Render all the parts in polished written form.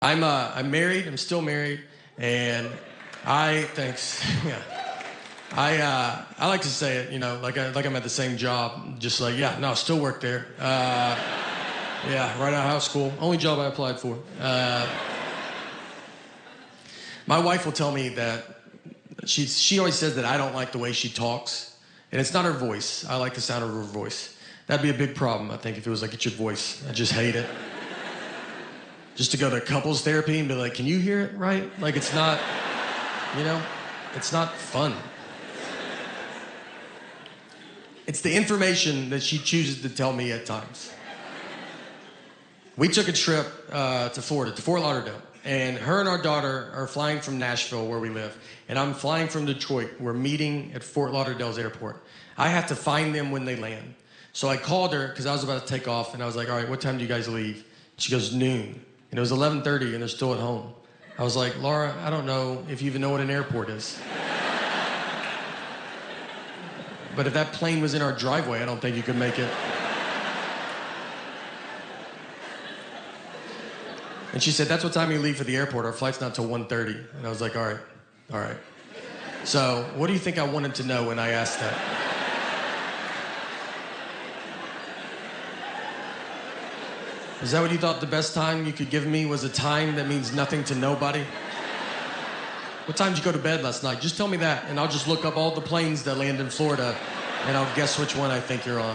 I'm married. I'm still married, and thanks. Yeah. I like to say it, like I'm at the same job, just like, yeah, no, still work there. Yeah, right out of high school. Only job I applied for. My wife will tell me that she always says that I don't like the way she talks, and it's not her voice. I like the sound of her voice. That'd be a big problem, I think, if it was like, it's your voice. I just hate it. Just to go to couples therapy and be like, can you hear it right? Like, it's not, it's not fun. It's the information that she chooses to tell me at times. We took a trip to Florida, to Fort Lauderdale, and her and our daughter are flying from Nashville, where we live, and I'm flying from Detroit. We're meeting at Fort Lauderdale's airport. I have to find them when they land. So I called her, because I was about to take off, and I was like, all right, what time do you guys leave? She goes, noon. And it was 11:30, and they're still at home. I was like, Laura, I don't know if you even know what an airport is. But if that plane was in our driveway, I don't think you could make it. And she said, that's what time you leave for the airport. Our flight's not till 1:30. And I was like, all right. So what do you think I wanted to know when I asked that? Is that what you thought the best time you could give me was a time that means nothing to nobody? What time did you go to bed last night? Just tell me that, and I'll just look up all the planes that land in Florida, and I'll guess which one I think you're on.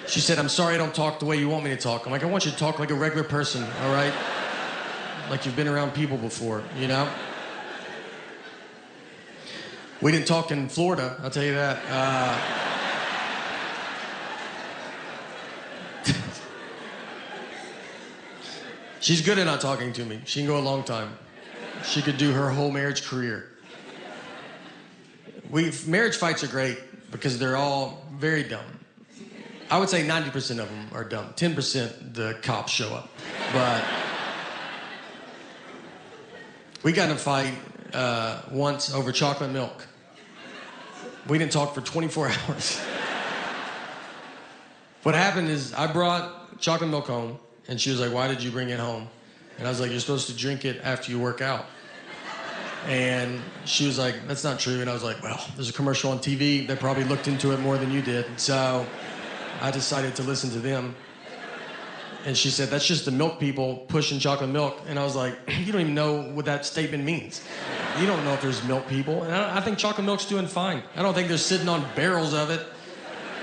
She said, I'm sorry I don't talk the way you want me to talk. I'm like, I want you to talk like a regular person, all right? Like you've been around people before, you know? We didn't talk in Florida, I'll tell you that. She's good at not talking to me. She can go a long time. She could do her whole marriage career. Marriage fights are great because they're all very dumb. I would say 90% of them are dumb. 10% the cops show up. But we got in a fight once over chocolate milk. We didn't talk for 24 hours. What happened is I brought chocolate milk home, and she was like, why did you bring it home? And I was like, you're supposed to drink it after you work out. And she was like, that's not true. And I was like, well, there's a commercial on TV that probably looked into it more than you did. So I decided to listen to them. And she said, that's just the milk people pushing chocolate milk. And I was like, you don't even know what that statement means. You don't know if there's milk people. And I think chocolate milk's doing fine. I don't think they're sitting on barrels of it.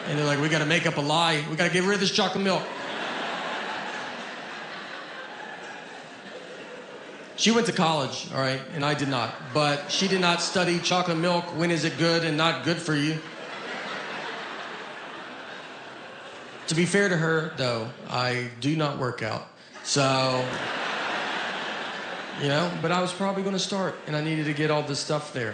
And they're like, we got to make up a lie. We got to get rid of this chocolate milk. She went to college, all right, and I did not. But she did not study chocolate milk. When is it good and not good for you? To be fair to her, though, I do not work out. So, but I was probably going to start, and I needed to get all this stuff there.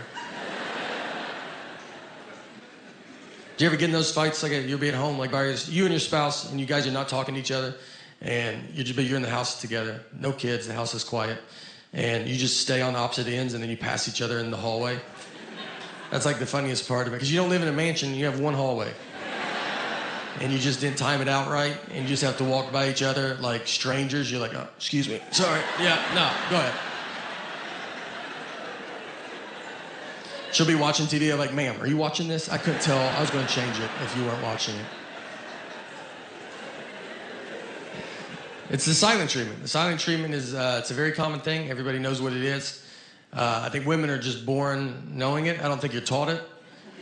Do you ever get in those fights, like you'll be at home, like you and your spouse, and you guys are not talking to each other, and you're in the house together, no kids, the house is quiet, and you just stay on opposite ends, and then you pass each other in the hallway? That's like the funniest part of it, because you don't live in a mansion, you have one hallway. And you just didn't time it out right, and you just have to walk by each other like strangers. You're like, oh, excuse me, sorry, yeah, no, go ahead. She'll be watching TV, I'm like, ma'am, are you watching this? I couldn't tell, I was gonna change it if you weren't watching it. It's the silent treatment. The silent treatment is, it's a very common thing. Everybody knows what it is. I think women are just born knowing it. I don't think you're taught it.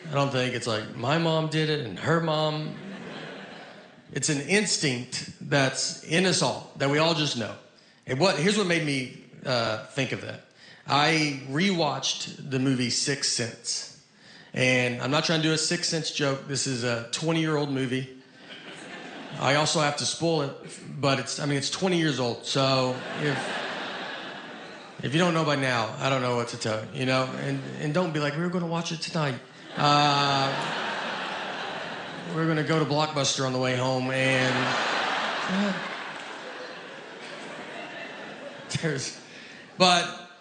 I don't think it's like, my mom did it and her mom. It's an instinct that's in us all, that we all just know. And here's what made me think of that. I rewatched the movie Sixth Sense. And I'm not trying to do a Sixth Sense joke. This is a 20-year-old movie. I also have to spoil it, but it's 20 years old. So if you don't know by now, I don't know what to tell you, And don't be like, we were going to watch it tonight. We're going to go to Blockbuster on the way home, and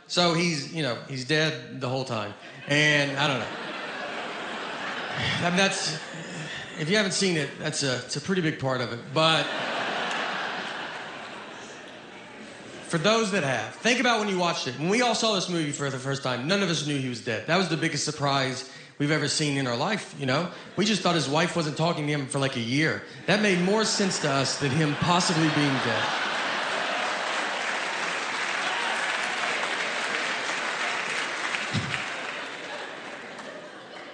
so he's dead the whole time, and I don't know. That's, if you haven't seen it, it's a pretty big part of it, but For those that have, think about when you watched it. When we all saw this movie for the first time, none of us knew he was dead. That was the biggest surprise we've ever seen in our life, you know? We just thought his wife wasn't talking to him for like a year. That made more sense to us than him possibly being dead.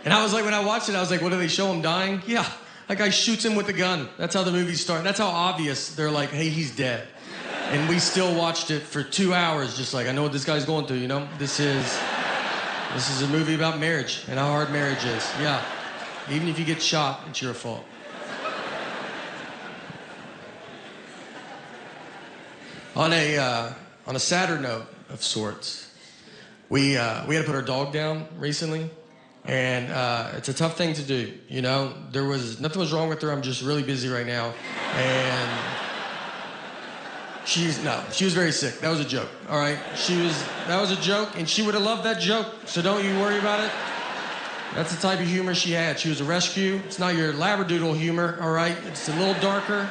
And I was like, when I watched it, I was like, what do they show him dying? Yeah, that guy shoots him with a gun. That's how the movies start. That's how obvious they're like, hey, he's dead. And we still watched it for 2 hours, just like, I know what this guy's going through, you know? This is a movie about marriage and how hard marriage is. Yeah, even if you get shot, it's your fault. On a sadder note of sorts, we had to put our dog down recently. And it's a tough thing to do, you know? Nothing was wrong with her. I'm just really busy right now. And she was very sick. That was a joke, all right? That was a joke, and she would have loved that joke, so don't you worry about it. That's the type of humor she had. She was a rescue. It's not your labradoodle humor, all right? It's a little darker.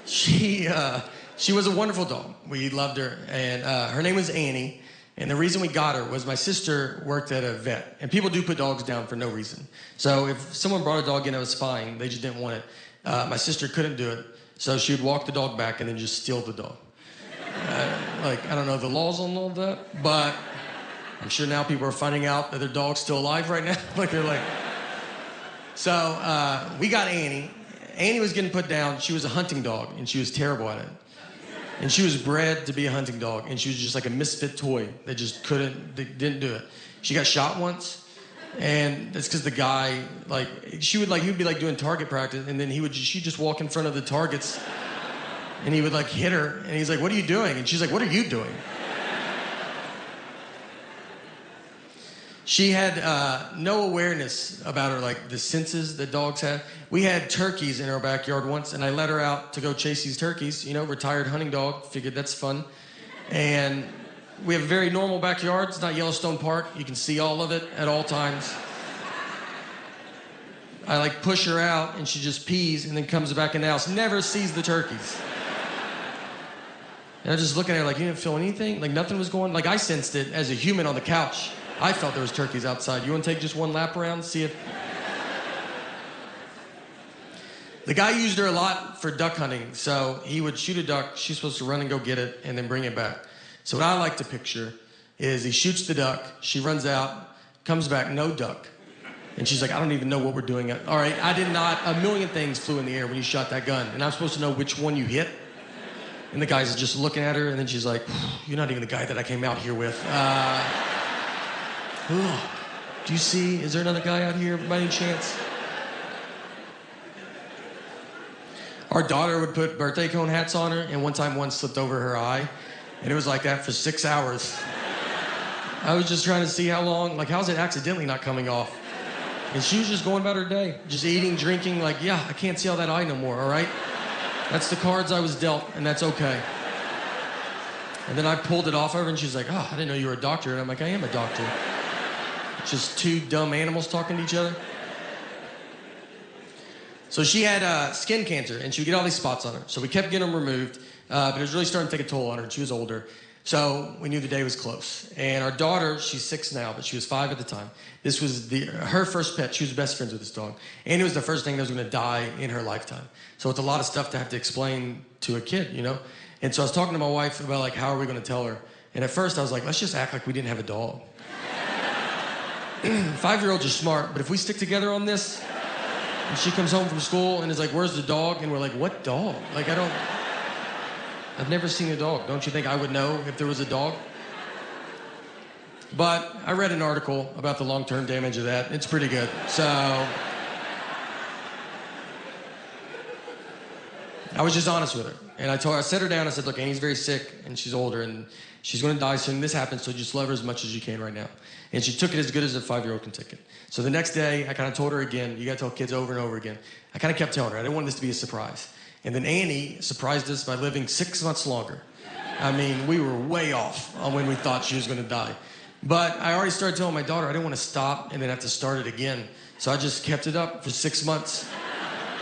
She was a wonderful dog. We loved her, and her name was Annie. And the reason we got her was my sister worked at a vet. And people do put dogs down for no reason. So if someone brought a dog in that was fine, they just didn't want it. My sister couldn't do it. So she would walk the dog back and then just steal the dog. I don't know the laws on all that, but I'm sure now people are finding out that their dog's still alive right now. So we got Annie. Annie was getting put down. She was a hunting dog, and she was terrible at it. And she was bred to be a hunting dog, and she was just like a misfit toy that just didn't do it. She got shot once, and that's because the guy, he'd be like doing target practice, and then she'd just walk in front of the targets, and he would like hit her, and he's like, what are you doing? And she's like, what are you doing? She had no awareness about her, like the senses that dogs have. We had turkeys in our backyard once, and I let her out to go chase these turkeys. You know, retired hunting dog, figured that's fun. And we have a very normal backyard. It's not Yellowstone Park. You can see all of it at all times. I push her out, and she just pees and then comes back in the house. Never sees the turkeys. And I'm just looking at her like, you didn't feel anything? Like nothing was going, I sensed it as a human on the couch. I felt there was turkeys outside. You want to take just one lap around, see if... The guy used her a lot for duck hunting. So he would shoot a duck. She's supposed to run and go get it and then bring it back. So what I like to picture is he shoots the duck. She runs out, comes back, no duck. And she's like, I don't even know what we're doing. All right, I did not. A million things flew in the air when you shot that gun. And I'm supposed to know which one you hit. And the guy's just looking at her. And then she's like, you're not even the guy that I came out here with. Do you see? Is there another guy out here by any chance? Our daughter would put birthday cone hats on her, and one slipped over her eye, and it was like that for 6 hours. I was just trying to see how long, how's it accidentally not coming off? And she was just going about her day, just eating, drinking, I can't see all that eye no more, all right? That's the cards I was dealt, and that's okay. And then I pulled it off of her, and she's like, I didn't know you were a doctor. And I'm like, I am a doctor. Just two dumb animals talking to each other. So she had skin cancer, and she would get all these spots on her. So we kept getting them removed, but it was really starting to take a toll on her, and she was older. So we knew the day was close. And our daughter, she's 6 now, but she was 5 at the time. This was her first pet. She was best friends with this dog. And it was the first thing that was going to die in her lifetime. So it's a lot of stuff to have to explain to a kid, you know? And so I was talking to my wife about, how are we going to tell her? And at first I was like, let's just act like we didn't have a dog. 5-year-olds are smart, but if we stick together on this, and she comes home from school and is like, where's the dog? And we're like, what dog? I've never seen a dog. Don't you think I would know if there was a dog? But I read an article about the long-term damage of that. It's pretty good. So I was just honest with her. And I set her down. I said, look, Annie's very sick, and she's older, and she's going to die soon. This happens, so just love her as much as you can right now. And she took it as good as a 5-year-old can take it. So the next day, I kind of told her again. You got to tell kids over and over again. I kind of kept telling her. I didn't want this to be a surprise. And then Annie surprised us by living 6 months longer. I mean, we were way off on when we thought she was going to die. But I already started telling my daughter I didn't want to stop and then have to start it again. So I just kept it up for 6 months.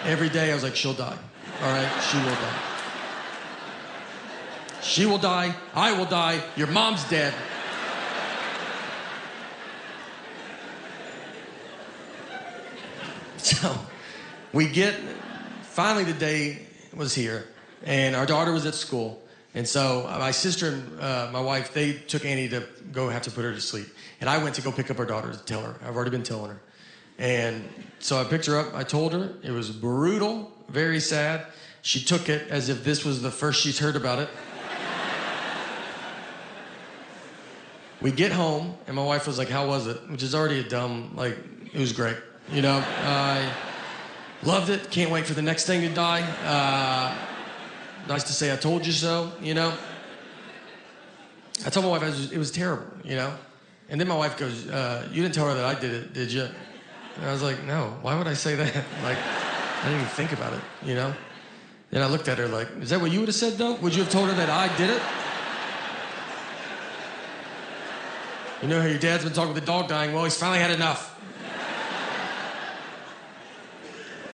Every day I was like, she'll die. all right? She will die. She will die, I will die, your mom's dead. So finally the day was here, and our daughter was at school. And so my sister and my wife, they took Annie to go have to put her to sleep. And I went to go pick up our daughter to tell her. I've already been telling her. And so I picked her up. I told her. It was brutal, very sad. She took it as if this was the first she's heard about it. We get home, and my wife was like, how was it? Which is already a dumb, like, it was great. You know, I loved it. Can't wait for the next thing to die. Nice to say I told you so, you know. I told my wife it was terrible, you know. And then my wife goes, you didn't tell her that I did it, did you? And I was like, no, why would I say that? Like, I didn't even think about it, you know. Then I looked at her like, is that what you would have said, though? Would you have told her that I did it? You know how your dad's been talking with the dog dying? Well, he's finally had enough.